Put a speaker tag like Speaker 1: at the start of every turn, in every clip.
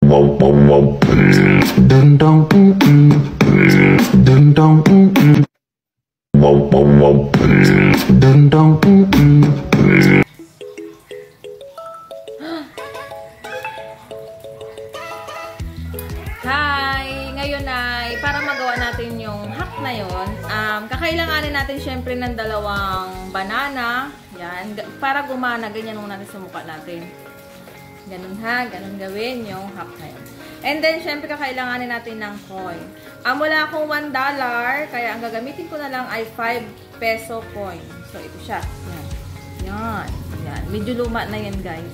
Speaker 1: Dun dong dun dong dun dong
Speaker 2: Hi! Ngayon ay para magawa natin yung hack na yon, kakailanganin natin syempre ng dalawang banana. Yan. Para gumana, ganyan muna natin sa mukha natin. Ganun ha, ganun gawin yung hack na yun. And then, syempre, kakailanganin natin ng coin. Wala akong $1, kaya ang gagamitin ko na lang ay 5 peso coin. So, ito siya. Yan. Yan. Yan. Medyo luma na yan, guys.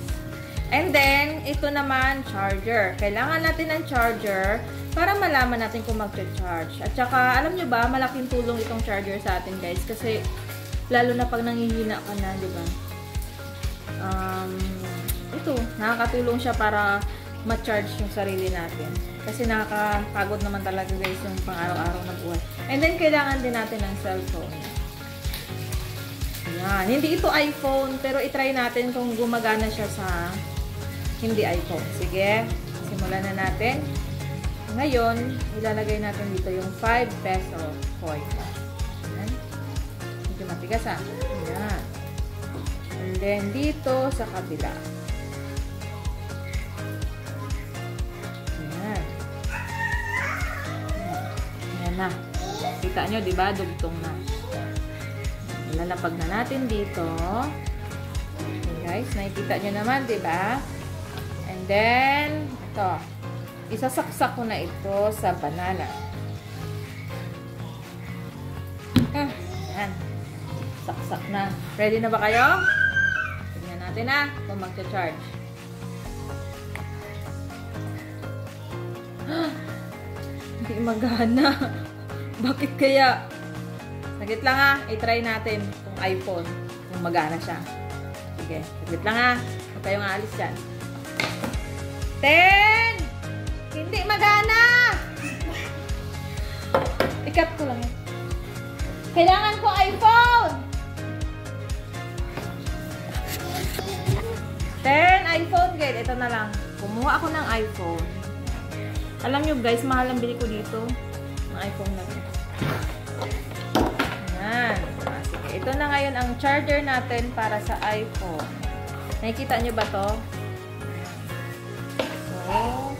Speaker 2: And then, ito naman, charger. Kailangan natin ng charger para malaman natin kung mag-charge. At saka, alam nyo ba, malaking tulong itong charger sa atin, guys. Kasi, lalo na pag nangihina ka na, di ba? Ito, nakakatulong siya para ma-charge yung sarili natin. Kasi nakakapagod naman talaga, guys, yung pang-araw-araw na buhay. And then, kailangan din natin ng cellphone. Yan. Hindi ito iPhone, pero itry natin kung gumagana siya sa hindi iPhone. Sige, simulan na natin. Ngayon, ilalagay natin dito yung 5 peso coin. Yan. Medyo matigas ha. Yan. And then, dito sa kabila. Yan. Yan na. Kita nyo, diba? Dugtong na. Ilalapag na natin dito. Okay, guys. Nakikita nyo naman, diba? And then, ito. Isasaksak ko na ito sa banana. Yan. Saksak na. Ready na ba kayo? Tignan natin na kung mag-charge. Hindi magana. Bakit kaya? Saglit lang ha. I-try natin kung iPhone. Kung magana siya. Sige. Saglit lang ha. Huwag kayong aalis dyan. 10! Hindi magana! Ikat ko lang yan. Kailangan ko iPhone! 10 iPhone, guys. Ito na lang. Kumuha ako ng iPhone. Alam nyo, guys, mahal ang bili ko dito. Ng iPhone na ito. Ayan. Sige. Ito na ngayon ang charger natin para sa iPhone. Nakikita nyo ba to? So,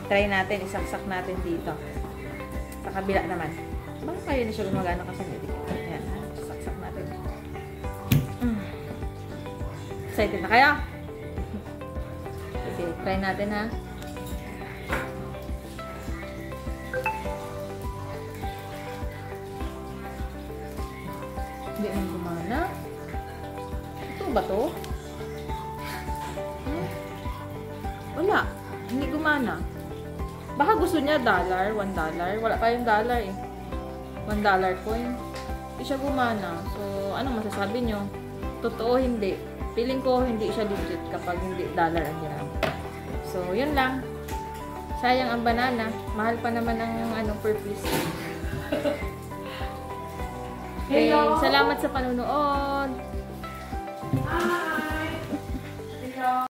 Speaker 2: try natin. Isaksak natin dito. Sa kabila naman. Bakit kayo na siya gumagana kasi dito? Ayan, ha? Saksak natin. Excited na kayo? Okay, try natin, ha? Hindi naman gumana. Ito ba to? Wala. Hindi gumana. Baka gusto niya $1. Wala tayong dollar eh. $1 coin. Hindi siya gumana. So, ano masasabi nyo? Totoo hindi. Feeling ko hindi siya legit kapag hindi dollar ang ginamit. So, yun lang. Sayang ang banana. Mahal pa naman ang per piece. Okay, salamat sa panunood.